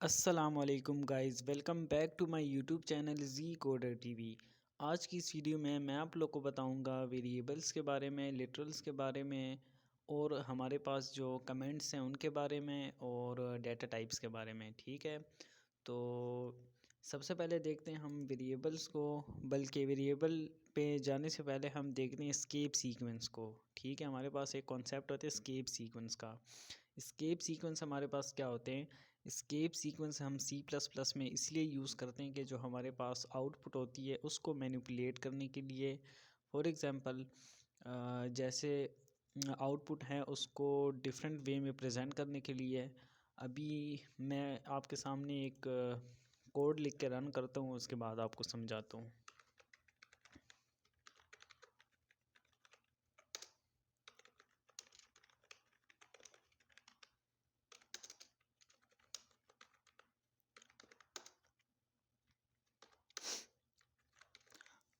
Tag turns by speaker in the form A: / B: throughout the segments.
A: अस्सलामुअलैकुम guys, welcome back to my YouTube channel G Coder TV. आज की इस वीडियो में मैं आप लोग को बताऊंगा वेरिएबल्स के बारे में, लिटरल्स के बारे में और हमारे पास जो कमेंट्स हैं उनके बारे में और डेटा टाइप्स के बारे में। ठीक है, तो सबसे पहले देखते हैं हम वेरिएबल्स को। बल्कि वेरिएबल पे जाने से पहले हम देखते हैं एस्केप सीक्वेंस को। ठीक है, हमारे पास एक कॉन्सेप्ट होता है एस्केप सीक्वेंस का। एस्केप सीक्वेंस हमारे पास क्या होते हैं? एस्केप सीक्वेंस हम सी प्लस प्लस में इसलिए यूज़ करते हैं कि जो हमारे पास आउटपुट होती है उसको मैनिपुलेट करने के लिए। फॉर एग्ज़ाम्पल जैसे आउटपुट है उसको डिफरेंट वे में प्रेजेंट करने के लिए। अभी मैं आपके सामने एक कोड लिख के रन करता हूँ, उसके बाद आपको समझाता हूँ।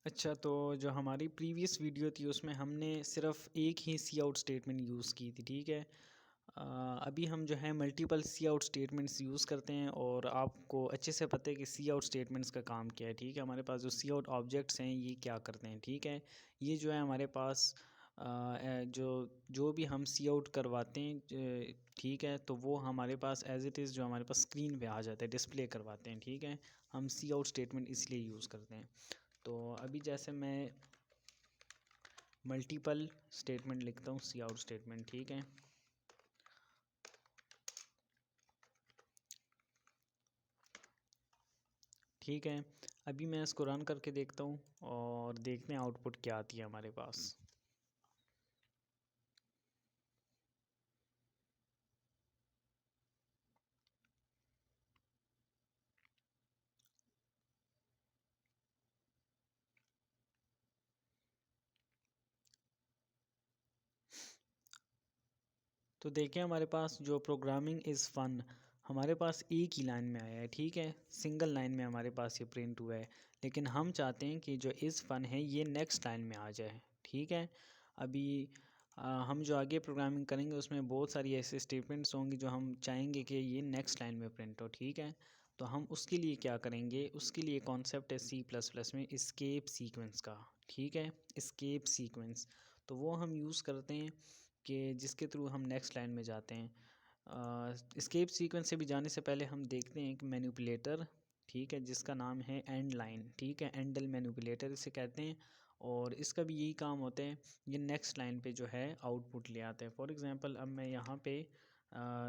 A: अच्छा, तो जो हमारी प्रीवियस वीडियो थी उसमें हमने सिर्फ एक ही सी आउट स्टेटमेंट यूज़ की थी। ठीक है, अभी हम जो है मल्टीपल सी आउट स्टेटमेंट्स यूज़ करते हैं और आपको अच्छे से पता है कि सी आउट स्टेटमेंट्स का काम क्या है। ठीक है, हमारे पास जो सी आउट ऑब्जेक्ट्स हैं ये क्या करते हैं। ठीक है, ये जो है हमारे पास जो जो भी हम सी आउट करवाते हैं, ठीक है, तो वो हमारे पास एज इट इज़ जो हमारे पास स्क्रीन पे आ जाता है, डिस्प्ले करवाते हैं। ठीक है, हम सी आउट स्टेटमेंट इसलिए यूज़ करते हैं। तो अभी जैसे मैं मल्टीपल स्टेटमेंट लिखता हूँ, सी आउट स्टेटमेंट। ठीक है, ठीक है, अभी मैं इसको रन करके देखता हूँ और देखते हैं आउटपुट क्या आती है हमारे पास। तो देखें हमारे पास जो प्रोग्रामिंग इज़ फ़न हमारे पास एक ही लाइन में आया है। ठीक है, सिंगल लाइन में हमारे पास ये प्रिंट हुआ है, लेकिन हम चाहते हैं कि जो इज़ फ़न है ये नेक्स्ट लाइन में आ जाए। ठीक है, अभी हम जो आगे प्रोग्रामिंग करेंगे उसमें बहुत सारी ऐसे स्टेटमेंट्स होंगी जो हम चाहेंगे कि ये नेक्स्ट लाइन में प्रिंट हो। ठीक है, तो हम उसके लिए क्या करेंगे, उसके लिए कॉन्सेप्ट है सी प्लस प्लस में एस्केप सीक्वेंस का। ठीक है, एस्केप सीक्वेंस तो वो हम यूज़ करते हैं कि जिसके थ्रू हम नेक्स्ट लाइन में जाते हैं। एस्केप सीक्वेंस से भी जाने से पहले हम देखते हैं एक मैनिपुलेटर, ठीक है, जिसका नाम है एंड लाइन। ठीक है, एंडल मैनिपुलेटर इसे कहते हैं और इसका भी यही काम होता है, ये नेक्स्ट लाइन पे जो है आउटपुट ले आता है। फॉर एग्जांपल अब मैं यहाँ पे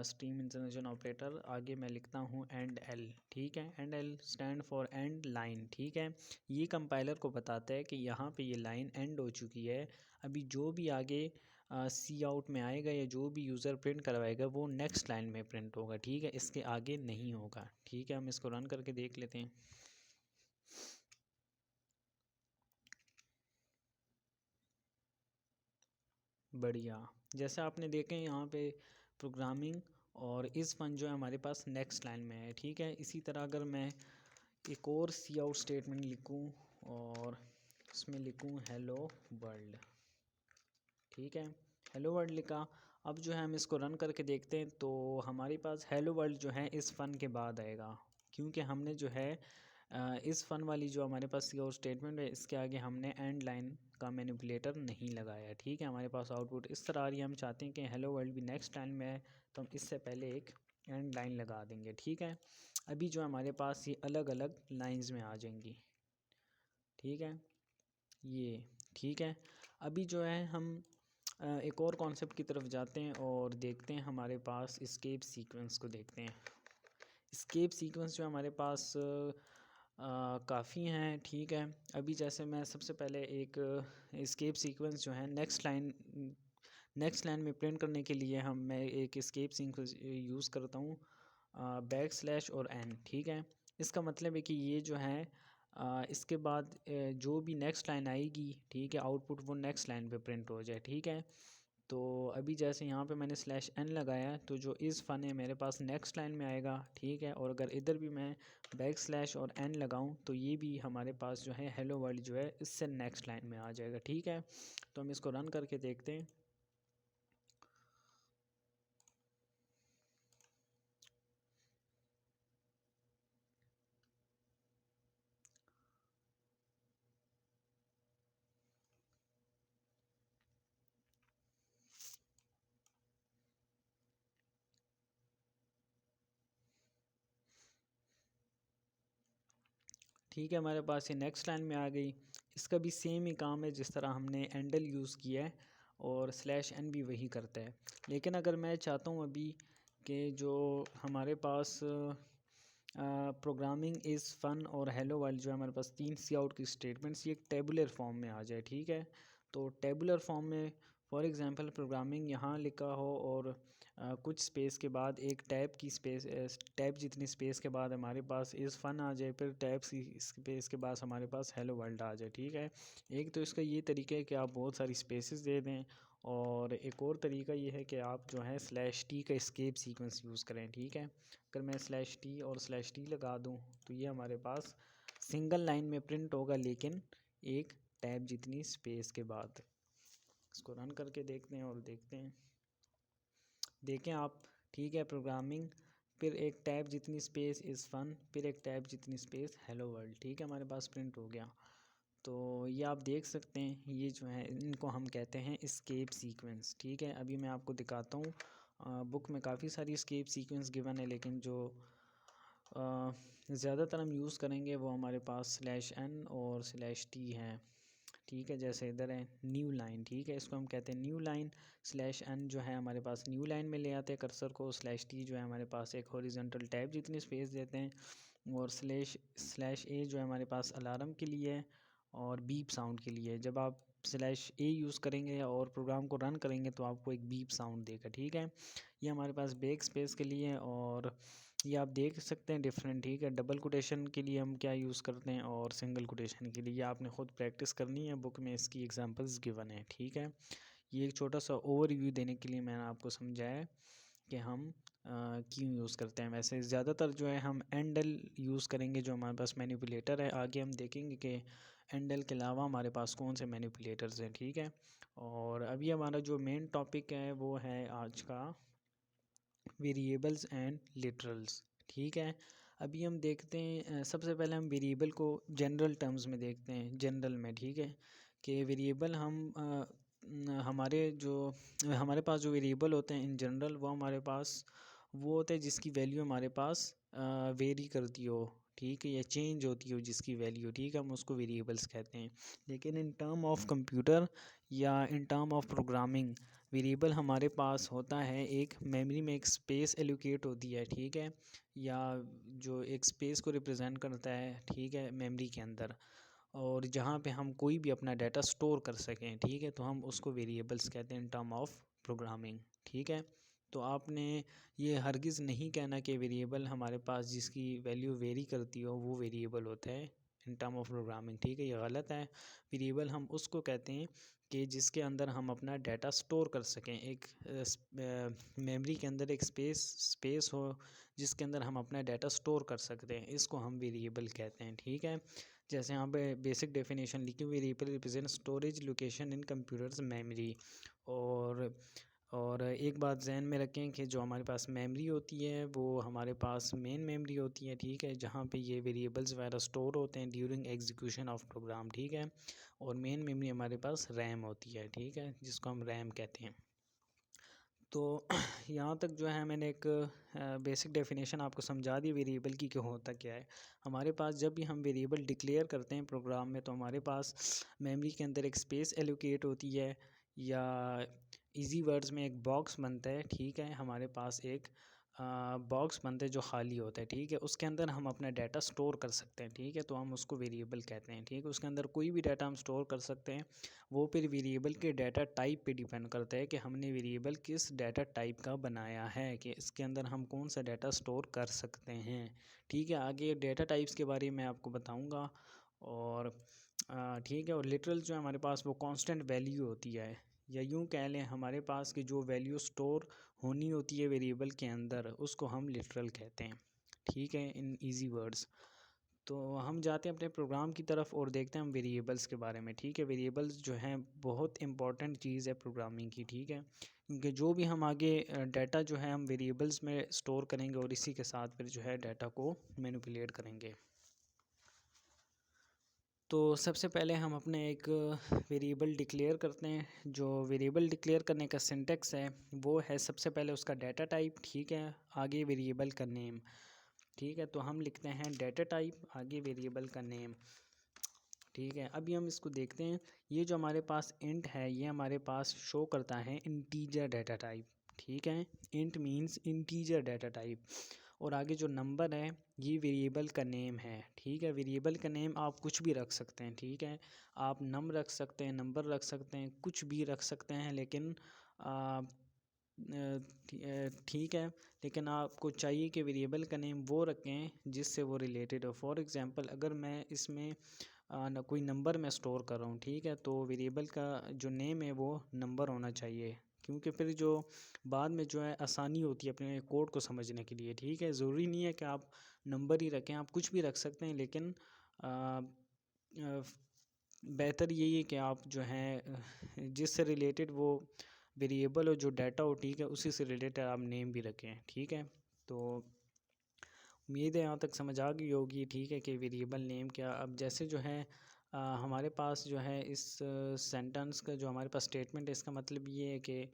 A: स्ट्रीम इंटरजेक्शन ऑपरेटर आगे मैं लिखता हूँ एंड एल। ठीक है, and L stand for and line. ठीक है, ये कंपाइलर को बताता है कि यहाँ पे ये लाइन एंड हो चुकी है। अभी जो भी आगे सी आउट में आएगा या जो भी यूज़र प्रिंट करवाएगा वो नेक्स्ट लाइन में प्रिंट होगा। ठीक है, इसके आगे नहीं होगा। ठीक है, हम इसको रन करके देख लेते हैं। बढ़िया, जैसे आपने देखे यहाँ पे प्रोग्रामिंग और इस फन जो है हमारे पास नेक्स्ट लाइन में है। ठीक है, इसी तरह अगर मैं एक और सी आउट स्टेटमेंट लिखूँ और उसमें लिखूँ हेलो वर्ल्ड। ठीक है, हेलो वर्ल्ड लिखा। अब जो है हम इसको रन करके देखते हैं तो हमारे पास हेलो वर्ल्ड जो है इस फ़न के बाद आएगा, क्योंकि हमने जो है इस फ़न वाली जो हमारे पास सी आउट स्टेटमेंट है इसके आगे हमने एंड लाइन का मैनिपुलेटर नहीं लगाया। ठीक है, हमारे पास आउटपुट इस तरह आ रही है। हम चाहते हैं कि हेलो वर्ल्ड भी नेक्स्ट लाइन में है तो हम इससे पहले एक एंड लाइन लगा देंगे। ठीक है, अभी जो हमारे पास ये अलग अलग लाइंस में आ जाएंगी। ठीक है, ये ठीक है। अभी जो है हम एक और कॉन्सेप्ट की तरफ जाते हैं और देखते हैं हमारे पास एस्केप सीक्वेंस को देखते हैं। एस्केप सीक्वेंस जो हमारे पास काफ़ी हैं। ठीक है, अभी जैसे मैं सबसे पहले एक एस्केप सीक्वेंस जो है नेक्स्ट लाइन में प्रिंट करने के लिए मैं एक एस्केप सीक्वेंस यूज़ करता हूँ बैक स्लैश और एन। ठीक है, इसका मतलब है कि ये जो है इसके बाद जो भी नेक्स्ट लाइन आएगी, ठीक है, आउटपुट वो नेक्स्ट लाइन पे प्रिंट हो जाए। ठीक है, तो अभी जैसे यहाँ पे मैंने स्लैश एन लगाया है तो जो इस फ़न है मेरे पास नेक्स्ट लाइन में आएगा। ठीक है, और अगर इधर भी मैं बैक स्लैश और एन लगाऊं तो ये भी हमारे पास जो है हेलो वर्ल्ड जो है इससे नेक्स्ट लाइन में आ जाएगा। ठीक है, तो हम इसको रन करके देखते हैं। ठीक है, हमारे पास ये नेक्स्ट लाइन में आ गई। इसका भी सेम ही काम है जिस तरह हमने एंडल यूज़ किया है, और स्लैश एन भी वही करता है। लेकिन अगर मैं चाहता हूँ अभी कि जो हमारे पास प्रोग्रामिंग इज़ फ़न और हेलो वर्ल्ड जो है हमारे पास 3 सी आउट की स्टेटमेंट्स, ये एक टेबुलर फॉर्म में आ जाए, ठीक है। तो टेबुलर फॉर्म में फॉर एग्जांपल प्रोग्रामिंग यहाँ लिखा हो और कुछ स्पेस के बाद एक टैब की टैब जितनी स्पेस के बाद हमारे पास इज़ फ़न आ जाए, फिर टैब की स्पेस के बाद हमारे पास हेलो वर्ल्ड आ जाए, ठीक है। एक तो इसका ये तरीका है कि आप बहुत सारी स्पेसेस दे दें, और एक और तरीका ये है कि आप जो है स्लैश टी का एस्केप सीक्वेंस यूज़ करें, ठीक है। अगर मैं स्लैश टी और स्लैश टी लगा दूं तो ये हमारे पास सिंगल लाइन में प्रिंट होगा, लेकिन एक टैब जितनी स्पेस के बाद। इसको रन करके देखते हैं और देखते हैं, देखें आप, ठीक है। प्रोग्रामिंग, फिर एक टैब जितनी स्पेस इज़ फ़न, फिर एक टैब जितनी स्पेस हेलो वर्ल्ड, ठीक है, हमारे पास प्रिंट हो गया। तो ये आप देख सकते हैं, ये जो है इनको हम कहते हैं एस्केप सीक्वेंस, ठीक है। अभी मैं आपको दिखाता हूँ, बुक में काफ़ी सारी एस्केप सीक्वेंस गिवन है, लेकिन जो ज़्यादातर हम यूज़ करेंगे वो हमारे पास स्लैश एन और स्लैश टी हैं, ठीक है। जैसे इधर है न्यू लाइन, ठीक है, इसको हम कहते हैं न्यू लाइन। स्लैश एन जो है हमारे पास न्यू लाइन में ले आते हैं कर्सर को, स्लैश टी जो है हमारे पास एक हॉरिजॉन्टल टैब जितनी स्पेस देते हैं, और स्लैश ए जो है हमारे पास अलार्म के लिए है और बीप साउंड के लिए। जब आप स्लैश ए यूज़ करेंगे और प्रोग्राम को रन करेंगे तो आपको एक बीप साउंड देगा, ठीक है। ये हमारे पास बैक स्पेस के लिए, और ये आप देख सकते हैं डिफरेंट, ठीक है। डबल कोटेशन के लिए हम क्या यूज़ करते हैं और सिंगल कोटेशन के लिए आपने ख़ुद प्रैक्टिस करनी है, बुक में इसकी एग्जांपल्स गिवन है, ठीक है। ये एक छोटा सा ओवरव्यू देने के लिए मैंने आपको समझाया कि हम क्यों यूज़ करते हैं। वैसे ज़्यादातर जो है हम एंडल यूज़ करेंगे जो हमारे पास मैनिपुलेटर है। आगे हम देखेंगे कि एंडल के अलावा हमारे पास कौन से मैनिपुलेटर्स हैं, ठीक है। और अभी हमारा जो मेन टॉपिक है वो है आज का वेरिएबल्स एंड लिटरल्स, ठीक है। अभी हम देखते हैं, सबसे पहले हम वेरिएबल को जनरल टर्म्स में देखते हैं, जनरल में, ठीक है। कि वेरिएबल हमारे पास जो वेरिएबल होते हैं इन जनरल, वो हमारे पास वो होते हैं जिसकी वैल्यू हमारे पास वेरी करती हो, ठीक है, या चेंज होती हो जिसकी वैल्यू, ठीक है, हम उसको वेरिएबल्स कहते हैं। लेकिन इन टर्म ऑफ कंप्यूटर या in term of programming, variable हमारे पास होता है एक मेमोरी में एक स्पेस एलोकेट होती है, ठीक है, या जो एक स्पेस को रिप्रेजेंट करता है, ठीक है, मेमोरी के अंदर, और जहाँ पे हम कोई भी अपना डाटा स्टोर कर सकें, ठीक है, तो हम उसको वेरिएबल्स कहते हैं इन टर्म ऑफ प्रोग्रामिंग, ठीक है। तो आपने ये हरगिज़ नहीं कहना कि वेरिएबल हमारे पास जिसकी वैल्यू वेरी करती हो वो वेरिएबल होता है इन टर्म ऑफ प्रोग्रामिंग, ठीक है, ये गलत है। वेरिएबल हम उसको कहते हैं कि जिसके अंदर हम अपना डाटा स्टोर कर सकें, एक मेमोरी के अंदर एक स्पेस हो जिसके अंदर हम अपना डाटा स्टोर कर सकते हैं, इसको हम वेरिएबल कहते हैं, ठीक है। जैसे यहाँ पे बेसिक डेफिनेशन लिखी, variable represent storage location in computers memory. और एक बात जहन में रखें कि जो हमारे पास मेमोरी होती है वो हमारे पास मेन मेमोरी होती है, ठीक है, जहाँ पे ये वेरिएबल्स वगैरह स्टोर होते हैं ड्यूरिंग एग्जीक्यूशन ऑफ प्रोग्राम, ठीक है। और मेन मेमोरी हमारे पास रैम होती है, ठीक है, जिसको हम रैम कहते हैं। तो यहाँ तक जो है मैंने एक बेसिक डेफिनेशन आपको समझा दी वेरिएबल की कि होता क्या है। हमारे पास जब भी हम वेरिएबल डिक्लेयर करते हैं प्रोग्राम में, तो हमारे पास मेमोरी के अंदर एक स्पेस एलोकेट होती है, या इजी वर्ड्स में एक बॉक्स बनता है, ठीक है, हमारे पास एक बॉक्स बनता है जो खाली होता है, ठीक है, उसके अंदर हम अपना डाटा स्टोर कर सकते हैं, ठीक है, तो हम उसको वेरिएबल कहते हैं, ठीक है। उसके अंदर कोई भी डाटा हम स्टोर कर सकते हैं, वो फिर वेरिएबल के डाटा टाइप पे डिपेंड करता है कि हमने वेरिएबल किस डाटा टाइप का बनाया है, कि इसके अंदर हम कौन सा डाटा स्टोर कर सकते हैं, ठीक है। आगे डाटा टाइप्स के बारे में आपको बताऊँगा, और ठीक है। और लिटरल जो है हमारे पास वो कांस्टेंट वैल्यू होती है, या यूँ कह लें हमारे पास की जो वैल्यू स्टोर होनी होती है वेरिएबल के अंदर, उसको हम लिटरल कहते हैं, ठीक है, इन इजी वर्ड्स। तो हम जाते हैं अपने प्रोग्राम की तरफ और देखते हैं हम वेरिएबल्स के बारे में, ठीक है। वेरिएबल्स जो हैं बहुत इंपॉर्टेंट चीज़ है प्रोग्रामिंग की, ठीक है, क्योंकि जो भी हम आगे डाटा जो है हम वेरिएबल्स में स्टोर करेंगे और इसी के साथ फिर जो है डाटा को मैनिपुलेट करेंगे। तो सबसे पहले हम अपने एक वेरिएबल डिक्लेयर करते हैं। जो वेरिएबल डिक्लेयर करने का सिंटेक्स है वो है सबसे पहले उसका डाटा टाइप, ठीक है, आगे वेरिएबल का नेम। ठीक है। तो हम लिखते हैं डाटा टाइप, आगे वेरिएबल का नेम, ठीक है। अभी हम इसको देखते हैं। ये जो हमारे पास इंट है ये हमारे पास शो करता है इंटीजर डाटा टाइप, ठीक है। Int means integer data type. और आगे जो नंबर है ये वेरिएबल का नेम है, ठीक है। वेरिएबल का नेम आप कुछ भी रख सकते हैं, ठीक है। आप नम रख सकते हैं, नंबर रख सकते हैं, कुछ भी रख सकते हैं, लेकिन ठीक है। लेकिन आपको चाहिए कि वेरिएबल का नेम वो रखें जिससे वो रिलेटेड हो। फॉर एग्ज़ाम्पल अगर मैं इसमें कोई नंबर मैं स्टोर कर रहा हूँ, ठीक है, तो वेरिएबल का जो नेम है वो नंबर होना चाहिए, क्योंकि फिर जो बाद में जो है आसानी होती है अपने कोड को समझने के लिए, ठीक है। ज़रूरी नहीं है कि आप नंबर ही रखें, आप कुछ भी रख सकते हैं, लेकिन बेहतर यही है कि आप जो है जिससे रिलेटेड वो वेरिएबल हो, जो डाटा हो, ठीक है, उसी से रिलेटेड आप नेम भी रखें, ठीक है। तो उम्मीद है यहाँ तक समझ आ गई होगी, ठीक है, कि वेरिएबल नेम क्या। अब जैसे जो है हमारे पास जो है इस सेंटेंस का जो हमारे पास स्टेटमेंट है, इसका मतलब ये है कि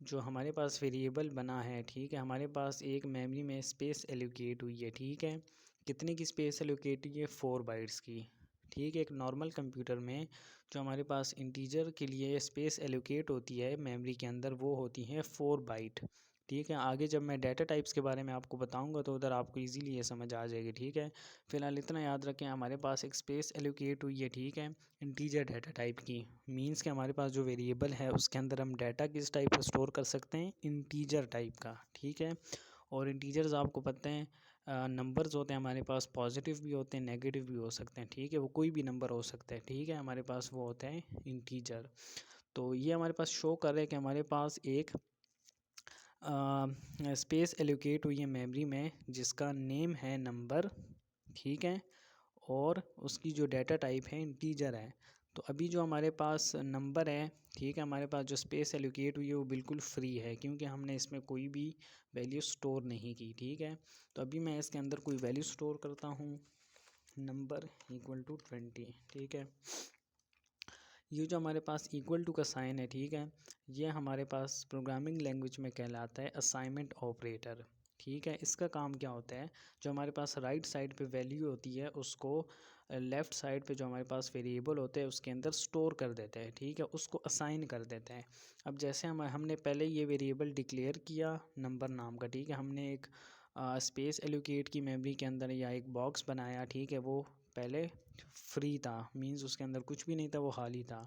A: जो हमारे पास वेरिएबल बना है, ठीक है, हमारे पास एक मेमोरी में स्पेस एलोकेट हुई है, ठीक है। कितने की स्पेस एलोकेट हुई है? 4 बाइट्स की, ठीक है। एक नॉर्मल कंप्यूटर में जो हमारे पास इंटीजर के लिए स्पेस एलोकेट होती है मेमोरी के अंदर, वो होती है 4 बाइट, ठीक है। आगे जब मैं डाटा टाइप्स के बारे में आपको बताऊंगा तो उधर आपको इजीली ये समझ आ जाएगी, ठीक है। फिलहाल इतना याद रखें, हमारे पास एक स्पेस एलोकेट हुई है, ठीक है, इंटीजर डाटा टाइप की। मींस कि हमारे पास जो वेरिएबल है उसके अंदर हम डाटा किस टाइप का स्टोर कर सकते हैं? इंटीजर टाइप का, ठीक है। और इंटीजर्स आपको पता है नंबर्स होते हैं हमारे पास, पॉजिटिव भी होते हैं, नेगेटिव भी हो सकते हैं, ठीक है। वो कोई भी नंबर हो सकता है, ठीक है। हमारे पास वो होते हैं इंटीजर। तो ये हमारे पास शो कर रहा है कि हमारे पास एक स्पेस एलोकेट हुई है मेमोरी में जिसका नेम है नंबर, ठीक है। और उसकी जो डाटा टाइप है इंटीजर है। तो अभी जो हमारे पास नंबर है, ठीक है, हमारे पास जो स्पेस एलोकेट हुई है वो बिल्कुल फ्री है, क्योंकि हमने इसमें कोई भी वैल्यू स्टोर नहीं की, ठीक है। तो अभी मैं इसके अंदर कोई वैल्यू स्टोर करता हूँ, नंबर इक्वल टू 20, ठीक है। ये जो हमारे पास इक्वल टू का साइन है, ठीक है, ये हमारे पास प्रोग्रामिंग लैंग्वेज में कहलाता है असाइनमेंट ऑपरेटर, ठीक है। इसका काम क्या होता है? जो हमारे पास राइट साइड पे वैल्यू होती है उसको लेफ़्ट साइड पे जो हमारे पास वेरिएबल होते हैं उसके अंदर स्टोर कर देते हैं, ठीक है, उसको असाइन कर देते हैं। अब जैसे हमने पहले ये वेरिएबल डिक्लेयर किया नंबर नाम का, ठीक है, हमने एक स्पेस एलोकेट की मेमोरी के अंदर या एक बॉक्स बनाया, ठीक है, वो पहले फ्री था, मींस उसके अंदर कुछ भी नहीं था, वो खाली था।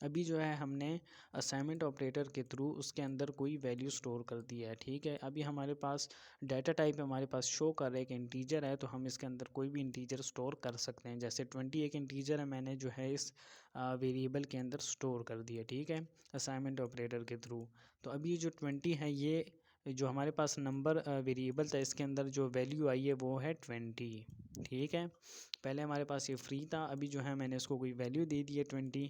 A: अभी जो है हमने असाइनमेंट ऑपरेटर के थ्रू उसके अंदर कोई वैल्यू स्टोर कर दी है, ठीक है। अभी हमारे पास डाटा टाइप हमारे पास शो कर रहा है कि इंटीजर है, तो हम इसके अंदर कोई भी इंटीजर स्टोर कर सकते हैं। जैसे 20 एक इंटीजर है, मैंने जो है इस वेरिएबल के अंदर स्टोर कर दिया, ठीक है, असाइनमेंट ऑपरेटर के थ्रू। तो अभी जो 20 है, ये जो हमारे पास नंबर वेरिएबल था इसके अंदर जो वैल्यू आई है वो है 20, ठीक है। पहले हमारे पास ये फ्री था, अभी जो है मैंने इसको कोई वैल्यू दे दी है 20।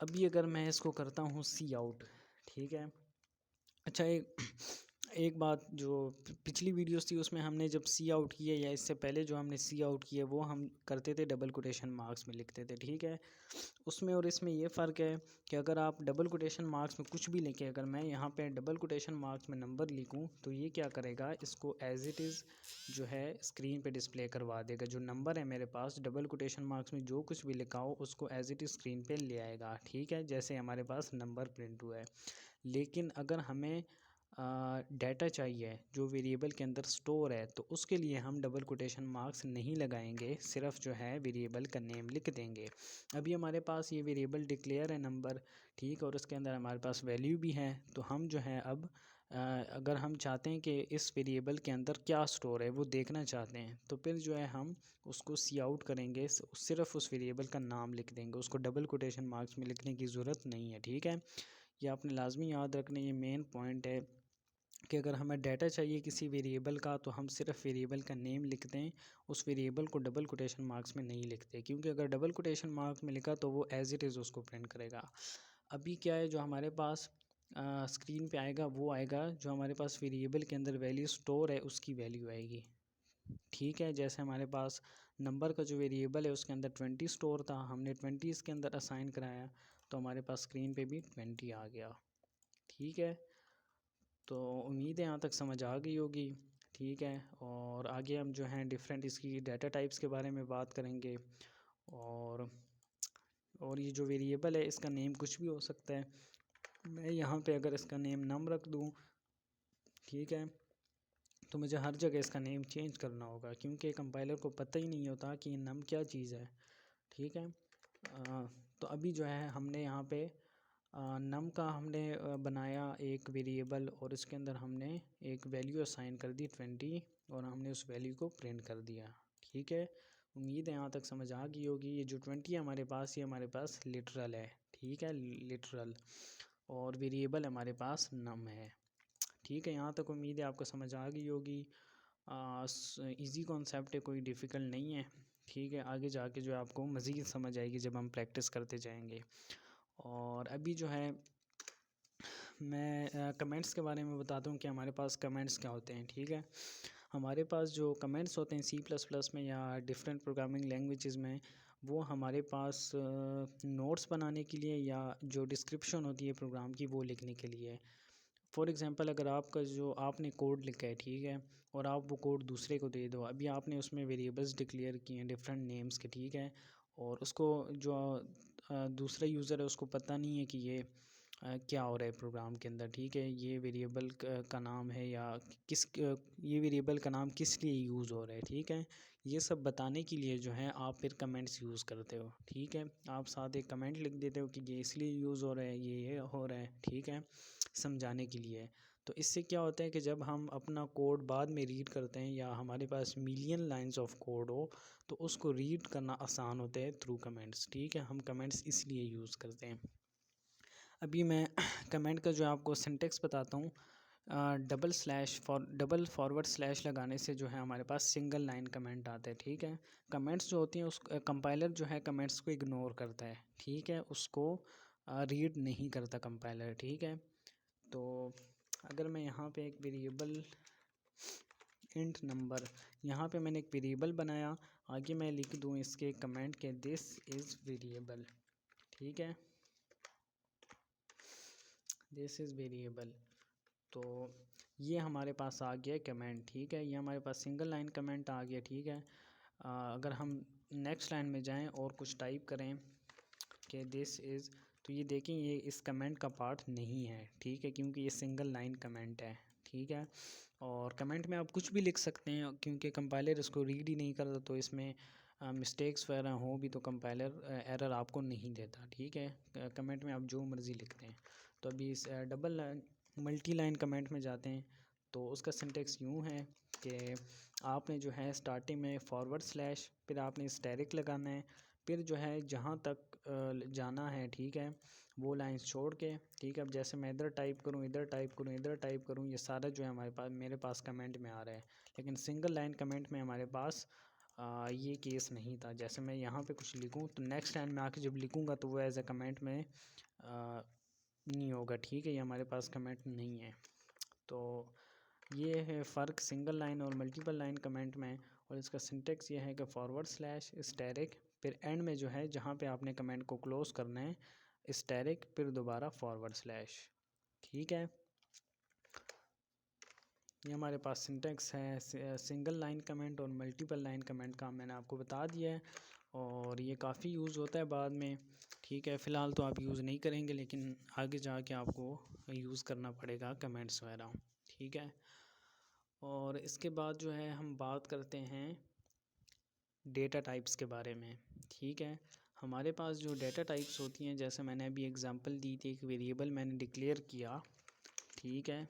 A: अभी अगर मैं इसको करता हूँ सी आउट, ठीक है। अच्छा, एक बात, जो पिछली वीडियोस थी उसमें हमने जब सी आउट किए या इससे पहले जो हमने सी आउट किए वो हम करते थे डबल कोटेशन मार्क्स में लिखते थे, ठीक है। उसमें और इसमें ये फ़र्क है कि अगर आप डबल कोटेशन मार्क्स में कुछ भी लिखें, अगर मैं यहाँ पे डबल कोटेशन मार्क्स में नंबर लिखूँ तो ये क्या करेगा, इसको एज इट इज़ जो है स्क्रीन पे डिस्प्ले करवा देगा। जो नंबर है मेरे पास डबल कोटेशन मार्क्स में जो कुछ भी लिखा हो उसको एज इट इज़ स्क्रीन पे ले आएगा, ठीक है, जैसे हमारे पास नंबर प्रिंट हुआ है। लेकिन अगर हमें डाटा चाहिए जो वेरिएबल के अंदर स्टोर है, तो उसके लिए हम डबल कोटेशन मार्क्स नहीं लगाएंगे, सिर्फ जो है वेरिएबल का नेम लिख देंगे। अभी हमारे पास ये वेरिएबल डिक्लेयर है नंबर, ठीक, और उसके अंदर हमारे पास वैल्यू भी है। तो हम जो है अब अगर हम चाहते हैं कि इस वेरिएबल के अंदर क्या स्टोर है वो देखना चाहते हैं, तो फिर जो है हम उसको सी आउट करेंगे, सिर्फ उस वेरिएबल का नाम लिख देंगे, उसको डबल कोटेशन मार्क्स में लिखने की ज़रूरत नहीं है, ठीक है। ये आपने लाजमी याद रखना, ये मेन पॉइंट है कि अगर हमें डाटा चाहिए किसी वेरिएबल का तो हम सिर्फ वेरिएबल का नेम लिखते हैं, उस वेरिएबल को डबल कोटेशन मार्क्स में नहीं लिखते, क्योंकि अगर डबल कोटेशन मार्क्स में लिखा तो वो एज इट इज़ उसको प्रिंट करेगा। अभी क्या है, जो हमारे पास स्क्रीन पे आएगा वो आएगा जो हमारे पास वेरिएबल के अंदर वैल्यू स्टोर है उसकी वैल्यू आएगी, ठीक है। जैसे हमारे पास नंबर का जो वेरिएबल है उसके अंदर 20 स्टोर था, हमने 20 इसके अंदर असाइन कराया तो हमारे पास स्क्रीन पे भी 20 आ गया, ठीक है। तो उम्मीद है यहाँ तक समझ आ गई होगी। ठीक है। और आगे हम जो हैं डिफरेंट इसकी डाटा टाइप्स के बारे में बात करेंगे। और ये जो वेरिएबल है इसका नेम कुछ भी हो सकता है। मैं यहाँ पे अगर इसका नेम नम रख दूँ, ठीक है, तो मुझे हर जगह इसका नेम चेंज करना होगा क्योंकि कंपाइलर को पता ही नहीं होता कि ये नम क्या चीज़ है। ठीक है। तो अभी जो है हमने यहाँ पे नम का हमने बनाया एक वेरिएबल और इसके अंदर हमने एक वैल्यू असाइन कर दी 20 और हमने उस वैल्यू को प्रिंट कर दिया। ठीक है, उम्मीद है यहाँ तक समझ आ गई होगी। ये जो 20 है हमारे पास, ये हमारे पास लिटरल है। ठीक है, लिटरल, और वेरिएबल हमारे पास नम है। ठीक है, यहाँ तक उम्मीद है आपको समझ आ गई होगी। इजी कॉन्सेप्ट है, कोई डिफ़िकल्ट नहीं है। ठीक है, आगे जाके जो है आपको मज़ीद समझ आएगी जब हम प्रैक्टिस करते जाएंगे। और अभी जो है मैं कमेंट्स के बारे में बताता हूँ कि हमारे पास कमेंट्स क्या होते हैं। ठीक है, हमारे पास जो कमेंट्स होते हैं C++ में या डिफरेंट प्रोग्रामिंग लैंग्वेजेस में, वो हमारे पास नोट्स बनाने के लिए या जो डिस्क्रिप्शन होती है प्रोग्राम की वो लिखने के लिए। फॉर एग्ज़ाम्पल अगर आपका जो आपने कोड लिखा है, ठीक है, और आप वो कोड दूसरे को दे दो, अभी आपने उसमें वेरिएबल्स डिक्लेयर किए हैं डिफरेंट नेम्स के, ठीक है, और उसको जो दूसरा यूज़र है उसको पता नहीं है कि ये क्या हो रहा है प्रोग्राम के अंदर। ठीक है, ये वेरिएबल का नाम है या ये वेरिएबल का नाम किस लिए यूज़ हो रहा है। ठीक है, ये सब बताने के लिए जो है आप फिर कमेंट्स यूज़ करते हो। ठीक है, आप साथ एक कमेंट लिख देते हो कि ये इसलिए यूज़ हो रहा है, ये हो रहा है। ठीक है, समझाने के लिए। तो इससे क्या होता है कि जब हम अपना कोड बाद में रीड करते हैं या हमारे पास मिलियन लाइंस ऑफ कोड हो, तो उसको रीड करना आसान होता है थ्रू कमेंट्स। ठीक है, हम कमेंट्स इसलिए यूज़ करते हैं। अभी मैं कमेंट का जो आपको सिंटेक्स बताता हूँ। डबल फॉरवर्ड स्लैश लगाने से जो है हमारे पास सिंगल लाइन कमेंट आता है। ठीक है, कमेंट्स जो होती हैं उस कंपाइलर जो है कमेंट्स को इग्नोर करता है। ठीक है, उसको रीड नहीं करता कंपाइलर। ठीक है, तो अगर मैं यहाँ पे एक वेरिएबल इंट नंबर, यहाँ पे मैंने एक वेरिएबल बनाया, आगे मैं लिख दूँ इसके कमेंट के दिस इज़ वेरिएबल। ठीक है, दिस इज़ वेरिएबल, तो ये हमारे पास आ गया कमेंट। ठीक है, ये हमारे पास सिंगल लाइन कमेंट आ गया। ठीक है, अगर हम नेक्स्ट लाइन में जाएं और कुछ टाइप करें कि दिस इज़, तो ये देखें ये इस कमेंट का पार्ट नहीं है। ठीक है, क्योंकि ये सिंगल लाइन कमेंट है। ठीक है, और कमेंट में आप कुछ भी लिख सकते हैं क्योंकि कंपाइलर इसको रीड ही नहीं करता, तो इसमें मिस्टेक्स वगैरह हो भी तो कंपाइलर एरर आपको नहीं देता। ठीक है, कमेंट में आप जो मर्ज़ी लिखते हैं। तो अभी इस डबल मल्टी लाइन कमेंट में जाते हैं, तो उसका सिंटेक्स यूँ है कि आपने जो है स्टार्टिंग में फॉरवर्ड स्लैश, फिर आपने स्टैरिक लगाना है, फिर जो है जहाँ तक जाना है, ठीक है, वो लाइंस छोड़ के। ठीक है, अब जैसे मैं इधर टाइप करूँ, इधर टाइप करूँ, इधर टाइप करूँ, ये सारा जो है हमारे पास मेरे पास कमेंट में आ रहा है। लेकिन सिंगल लाइन कमेंट में हमारे पास ये केस नहीं था। जैसे मैं यहाँ पे कुछ लिखूँ तो नेक्स्ट लाइन में आके जब लिखूँगा तो वो एज ए कमेंट में नहीं होगा। ठीक है, ये हमारे पास कमेंट नहीं है। तो ये है फ़र्क सिंगल लाइन और मल्टीपल लाइन कमेंट में। और इसका सिंटेक्स ये है कि फॉरवर्ड स्लैश स्टैरिक, फिर एंड में जो है जहाँ पे आपने कमेंट को क्लोज करना है स्टैरिक, फिर दोबारा फॉरवर्ड स्लैश। ठीक है, ये हमारे पास सिंटेक्स है सिंगल लाइन कमेंट और मल्टीपल लाइन कमेंट का, मैंने आपको बता दिया है। और ये काफ़ी यूज़ होता है बाद में। ठीक है, फ़िलहाल तो आप यूज़ नहीं करेंगे लेकिन आगे जाके आपको यूज़ करना पड़ेगा कमेंट्स वगैरह। ठीक है, और इसके बाद जो है हम बात करते हैं डेटा टाइप्स के बारे में। ठीक है, हमारे पास जो डेटा टाइप्स होती हैं, जैसे मैंने अभी एग्जांपल दी थी, एक वेरिएबल मैंने डिक्लेयर किया। ठीक है,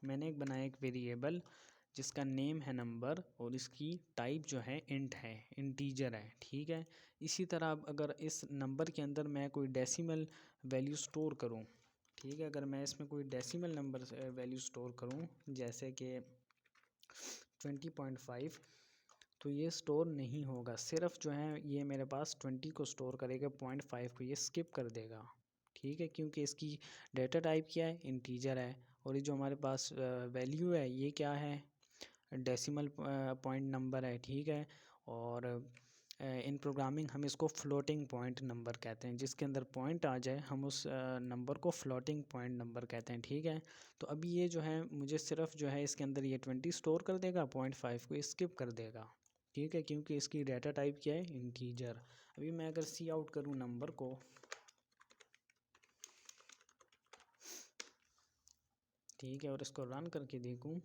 A: मैंने एक बनाया एक वेरिएबल जिसका नेम है नंबर और इसकी टाइप जो है इंट है, इंटीजर है। ठीक है, इसी तरह अब अगर इस नंबर के अंदर मैं कोई डेसिमल वैल्यू स्टोर करूं, ठीक है, अगर मैं इसमें कोई डेसिमल नंबर वैल्यू स्टोर करूं जैसे कि 20.5, तो ये स्टोर नहीं होगा। सिर्फ जो है ये मेरे पास 20 को स्टोर करेगा, 0.5 को ये स्किप कर देगा। ठीक है, क्योंकि इसकी डेटा टाइप क्या है, इंटीजर है, और ये जो हमारे पास वैल्यू है ये क्या है, डेसिमल पॉइंट नंबर है। ठीक है, और इन प्रोग्रामिंग हम इसको फ्लोटिंग पॉइंट नंबर कहते हैं। जिसके अंदर पॉइंट आ जाए हम उस नंबर को फ्लोटिंग पॉइंट नंबर कहते हैं, ठीक है। तो अभी ये जो है मुझे सिर्फ जो है इसके अंदर ये 20 स्टोर कर देगा, 0.5 को स्किप कर देगा, ठीक है, क्योंकि इसकी डाटा टाइप क्या है, इंटीजर। अभी मैं अगर सी आउट करूँ नंबर को, ठीक है, और इसको रन करके देखूँ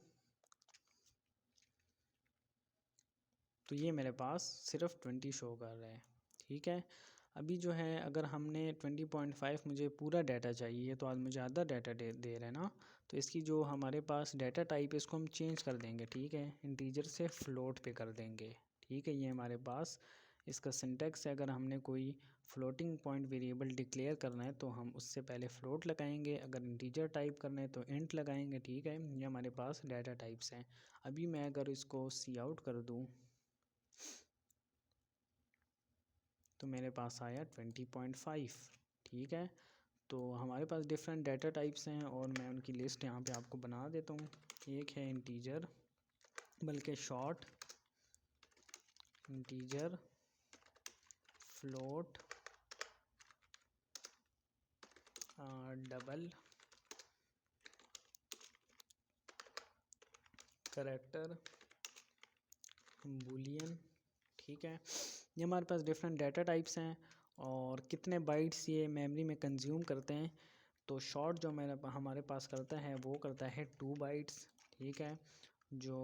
A: तो ये मेरे पास सिर्फ 20 शो कर रहा है, ठीक है। अभी जो है अगर हमने 20.5 मुझे पूरा डाटा चाहिए तो आज मुझे आधा डाटा दे रहे हैं ना, तो इसकी जो हमारे पास डाटा टाइप है इसको हम चेंज कर देंगे, ठीक है, इंटीजर से फ्लोट पे कर देंगे, ठीक है। ये हमारे पास इसका सिंटेक्स है। अगर हमने कोई फ्लोटिंग पॉइंट वेरिएबल डिक्लेयर करना है तो हम उससे पहले फ्लोट लगाएंगे, अगर इंटीजर टाइप करना है तो इंट लगाएंगे, ठीक है। ये हमारे पास डाटा टाइप्स हैं। अभी मैं अगर इसको सी आउट कर दूँ तो मेरे पास आया 20.5, ठीक है। तो हमारे पास डिफरेंट डाटा टाइप्स हैं और मैं उनकी लिस्ट यहाँ पे आपको बना देता हूँ। एक है इंटीजर, बल्कि short, integer, float, double, character, Boolean, ठीक है। ये हमारे पास डिफरेंट डाटा टाइप्स हैं और कितने बाइट्स ये मेमोरी में कंज्यूम करते हैं। तो शॉर्ट जो हमारे पास करता है वो करता है 2 बाइट्स, ठीक है। जो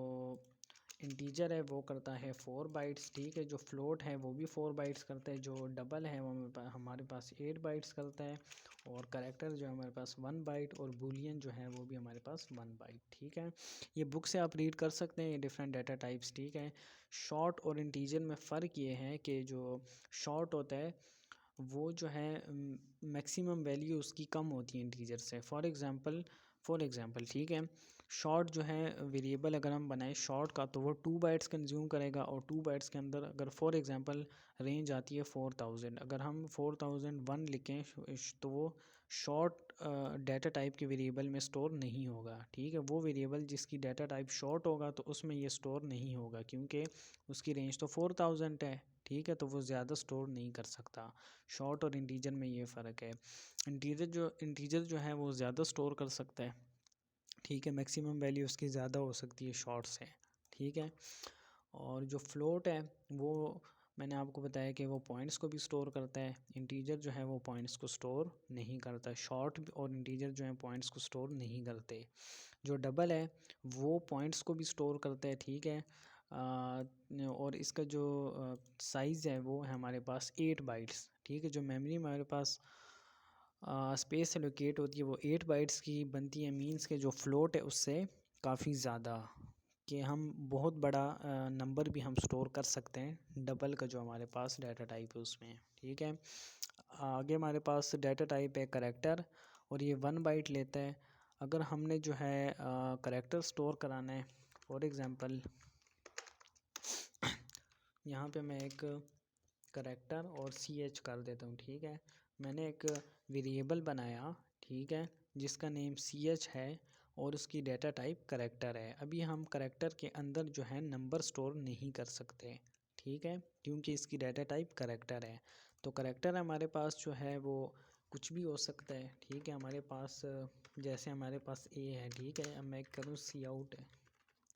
A: इंटीजर है वो करता है 4 बाइट्स, ठीक है। जो फ्लोट है वो भी 4 बाइट्स करता है। जो डबल है वो हमारे पास 8 बाइट्स करता है। और करैक्टर जो है हमारे पास 1 बाइट, और बूलियन जो है वो भी हमारे पास 1 बाइट, ठीक है। ये बुक से आप रीड कर सकते हैं ये डिफरेंट डाटा टाइप्स, ठीक है। शॉर्ट और इंटीजर में फ़र्क ये है कि जो शॉर्ट होता है वो जो है मैक्सिमम वैल्यू उसकी कम होती है इंटीजर से। फॉर एग्ज़ाम्पल, ठीक है, शॉर्ट जो है वेरिएबल अगर हम बनाए शॉर्ट का तो वो 2 बाइट्स कंज्यूम करेगा, और 2 बाइट्स के अंदर अगर फॉर एग्ज़ाम्पल रेंज आती है 4000, अगर हम 4001 लिखें तो वो शॉर्ट डाटा टाइप के वेरिएबल में स्टोर नहीं होगा, ठीक है। वो वेरिएबल जिसकी डाटा टाइप शॉर्ट होगा तो उसमें ये स्टोर नहीं होगा, क्योंकि उसकी रेंज तो 4000 है, ठीक है, तो वो ज़्यादा स्टोर नहीं कर सकता। शॉर्ट और इंटीजर में ये फ़र्क है। इंटीजर जो है वो ज़्यादा स्टोर कर सकता है, ठीक है, मैक्सिमम वैल्यू उसकी ज़्यादा हो सकती है शॉर्ट से, ठीक है। और जो फ्लोट है वो मैंने आपको बताया कि वो पॉइंट्स को भी स्टोर करता है। इंटीजर जो है वो पॉइंट्स को स्टोर नहीं करता। शॉर्ट और इंटीजर जो है पॉइंट्स को स्टोर नहीं करते। जो डबल है वो पॉइंट्स को भी स्टोर करता है, ठीक है। और इसका जो साइज़ है वो है हमारे पास 8 बाइट्स, ठीक है। जो मेमोरी हमारे पास स्पेस एलोकेट होती है वो 8 बाइट्स की बनती है। मींस के जो फ्लोट है उससे काफ़ी ज़्यादा, कि हम बहुत बड़ा नंबर भी हम स्टोर कर सकते हैं डबल का जो हमारे पास डाटा टाइप है उसमें, ठीक है। आगे हमारे पास डाटा टाइप है करैक्टर, और ये 1 बाइट लेता है। अगर हमने जो है करैक्टर स्टोर कराना है, फॉर एग्ज़ाम्पल यहाँ पे मैं एक करैक्टर और CH कर देता हूँ, ठीक है। मैंने एक वेरिएबल बनाया, ठीक है, जिसका नेम CH है और उसकी डाटा टाइप करैक्टर है। अभी हम करैक्टर के अंदर जो है नंबर स्टोर नहीं कर सकते, ठीक है, क्योंकि इसकी डाटा टाइप करैक्टर है। तो करैक्टर हमारे पास जो है वो कुछ भी हो सकता है, ठीक है। हमारे पास जैसे हमारे पास A है, ठीक है, अब मैं करूँ सी आउट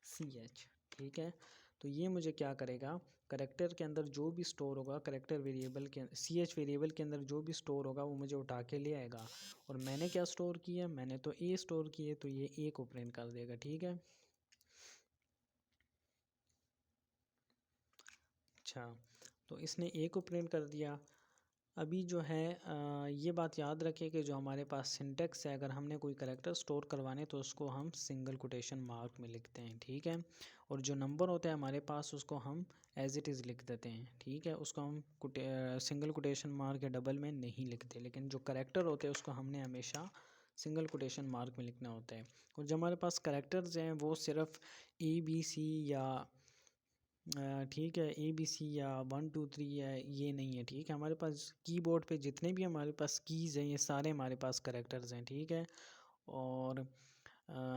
A: CH, ठीक है। तो ये मुझे क्या करेगा, करैक्टर के अंदर जो भी स्टोर होगा करैक्टर वेरिएबल के CH वेरिएबल के अंदर जो भी स्टोर होगा वो मुझे उठा के ले आएगा। और मैंने क्या स्टोर किया, मैंने तो A स्टोर किए, तो ये A को प्रिंट कर देगा, ठीक है। अच्छा, तो इसने A को प्रिंट कर दिया। अभी जो है ये बात याद रखें कि जो हमारे पास सिंटेक्स है, अगर हमने कोई करैक्टर स्टोर करवाने तो उसको हम सिंगल कोटेशन मार्क में लिखते हैं, ठीक है। और जो नंबर होता है हमारे पास उसको हम एज इट इज़ लिख देते हैं, ठीक है। उसको हम सिंगल कोटेशन मार्क या डबल में नहीं लिखते, लेकिन जो करैक्टर होते हैं उसको हमने हमेशा सिंगल कोटेशन मार्क में लिखना होता है। और जो हमारे पास करैक्टर्स हैं वो सिर्फ ABC या ठीक है ABC या 1 2 3 है, ये नहीं है, ठीक है। हमारे पास कीबोर्ड पे जितने भी हमारे पास कीज़ हैं ये सारे हमारे पास करैक्टर्स हैं, ठीक है। और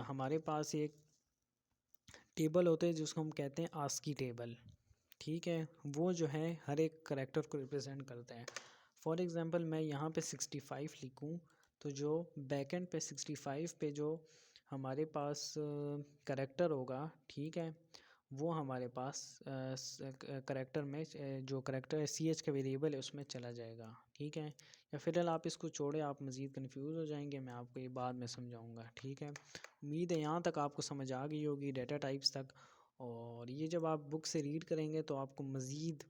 A: हमारे पास एक टेबल होते हैं जिसको हम कहते हैं आस्की टेबल, ठीक है, वो जो है हर एक करैक्टर को रिप्रेजेंट करता है। फॉर एग्ज़ाम्पल मैं यहाँ पे 65 लिखूँ तो जो बैकेंड पे 65 पे जो हमारे पास करैक्टर होगा, ठीक है, वो हमारे पास करैक्टर में जो करैक्टर है CH का वेरिएबल है उसमें चला जाएगा। ठीक है, या फिलहाल आप इसको छोड़े, आप मज़ीद कंफ्यूज हो जाएंगे, मैं आपको ये बाद में समझाऊंगा। ठीक है, उम्मीद है यहाँ तक आपको समझ आ गई होगी डेटा टाइप्स तक, और ये जब आप बुक से रीड करेंगे तो आपको मज़ीद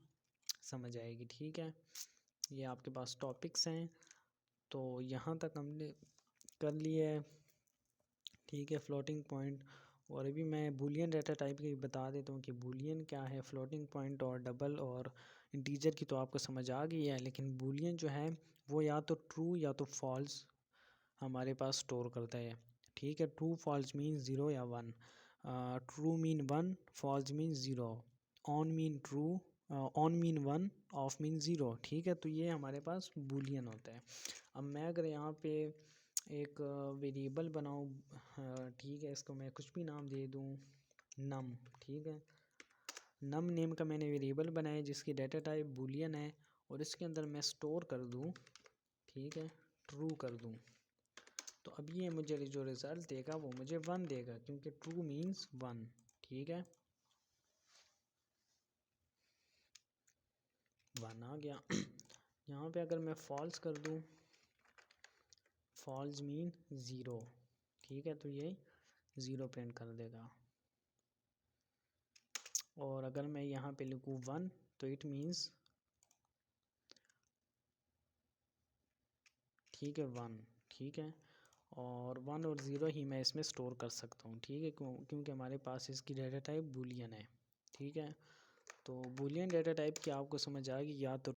A: समझ आएगी। ठीक है, ये आपके पास टॉपिक्स हैं, तो यहाँ तक हमने कर लिया है। ठीक है, फ्लोटिंग पॉइंट, और अभी मैं बूलियन डाटा टाइप की बता देता हूँ कि बूलियन क्या है। फ्लोटिंग पॉइंट और डबल और इंटीजर की तो आपको समझ आ गई है, लेकिन बूलियन जो है वो या तो ट्रू या तो फॉल्स हमारे पास स्टोर करता है। ठीक है, true false mean zero or one, true mean one, false mean zero, on mean true, on mean one, off mean zero. ठीक है, तो ये हमारे पास बूलियन होता है। अब मैं अगर यहाँ पे एक वेरिएबल बनाऊँ, ठीक है, इसको मैं कुछ भी नाम दे दूँ, नम। ठीक है, नम नेम का मैंने वेरिएबल बनाया जिसकी डाटा टाइप बूलियन है, और इसके अंदर मैं स्टोर कर दूँ, ठीक है, ट्रू कर दूँ, तो अब ये मुझे जो रिज़ल्ट देगा वो मुझे वन देगा, क्योंकि ट्रू मीन्स वन। ठीक है, वन आ गया। यहाँ पे अगर मैं फॉल्स कर दूँ, फॉल्स मीन ज़ीरो। ठीक है, तो ये ज़ीरो प्रिंट कर देगा, और अगर मैं यहाँ पे लिखूँ वन तो इट मीन्स, ठीक है, वन। ठीक है, और वन और ज़ीरो ही मैं इसमें स्टोर कर सकता हूँ। ठीक है, क्योंकि हमारे पास इसकी डाटा टाइप बूलियन है। ठीक है, तो बूलियन डाटा टाइप की आपको समझ आ गई, या तो